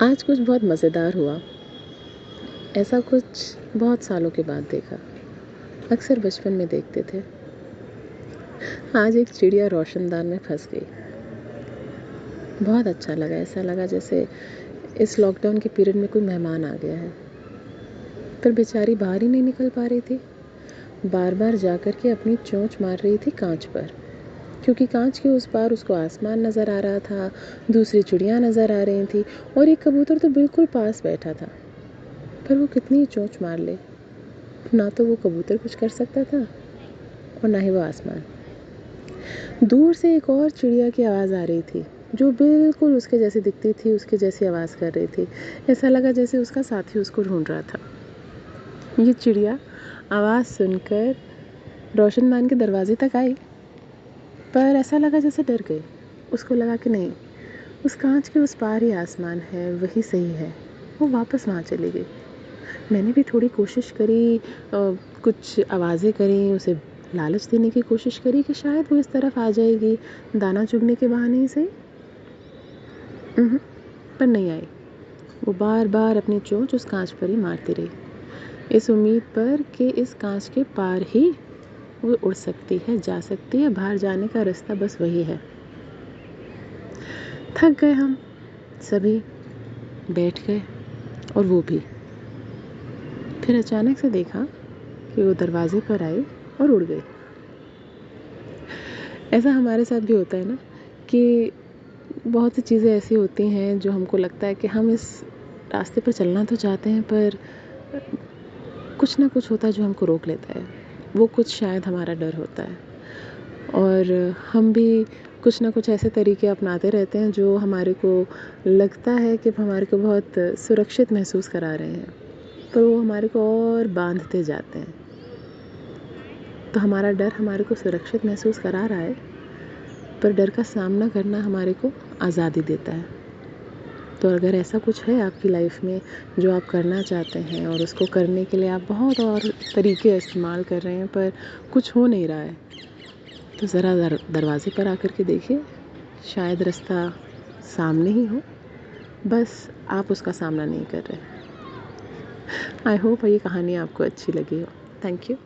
आज कुछ बहुत मज़ेदार हुआ। ऐसा कुछ बहुत सालों के बाद देखा। अक्सर बचपन में देखते थे। आज एक चिड़िया रोशनदान में फंस गई। बहुत अच्छा लगा। ऐसा लगा जैसे इस लॉकडाउन के पीरियड में कोई मेहमान आ गया है। पर बेचारी बाहर ही नहीं निकल पा रही थी। बार बार जाकर के अपनी चोंच मार रही थी कांच पर, क्योंकि कांच के उस पार उसको आसमान नज़र आ रहा था, दूसरी चिड़ियाँ नज़र आ रही थी और एक कबूतर तो बिल्कुल पास बैठा था। पर वो कितनी चोंच मार ले, ना तो वो कबूतर कुछ कर सकता था और ना ही वो आसमान। दूर से एक और चिड़िया की आवाज़ आ रही थी, जो बिल्कुल उसके जैसी दिखती थी, उसके जैसी आवाज़ कर रही थी। ऐसा लगा जैसे उसका साथी उसको ढूंढ रहा था। ये चिड़िया आवाज़ सुनकर रोशनदान के दरवाजे तक आई, पर ऐसा लगा जैसे डर गई। उसको लगा कि नहीं, उस कांच के उस पार ही आसमान है, वही सही है। वो वापस वहाँ चली गई। मैंने भी थोड़ी कोशिश करी, कुछ आवाज़ें करी, उसे लालच देने की कोशिश करी कि शायद वो इस तरफ आ जाएगी, दाना चुगने के बहाने ही सही। पर नहीं आई। वो बार बार अपनी चोंच उस कांच पर ही मारती रही, इस उम्मीद पर कि इस कांच के पार ही वो उड़ सकती है, जा सकती है, बाहर जाने का रास्ता बस वही है। थक गए हम सभी, बैठ गए और वो भी। फिर अचानक से देखा कि वो दरवाजे पर आई और उड़ गई। ऐसा हमारे साथ भी होता है ना, कि बहुत सी चीज़ें ऐसी होती हैं जो हमको लगता है कि हम इस रास्ते पर चलना तो चाहते हैं, पर कुछ ना कुछ होता है जो हमको रोक लेता है। वो कुछ शायद हमारा डर होता है, और हम भी कुछ ना कुछ ऐसे तरीके अपनाते रहते हैं जो हमारे को लगता है कि हमारे को बहुत सुरक्षित महसूस करा रहे हैं, पर वो हमारे को और बांधते जाते हैं। तो हमारा डर हमारे को सुरक्षित महसूस करा रहा है, पर डर का सामना करना हमारे को आज़ादी देता है। तो अगर ऐसा कुछ है आपकी लाइफ में जो आप करना चाहते हैं और उसको करने के लिए आप बहुत और तरीके इस्तेमाल कर रहे हैं, पर कुछ हो नहीं रहा है, तो ज़रा दरवाजे पर आकर के देखिए, शायद रास्ता सामने ही हो, बस आप उसका सामना नहीं कर रहे। आई होप ये कहानी आपको अच्छी लगी हो। Thank you.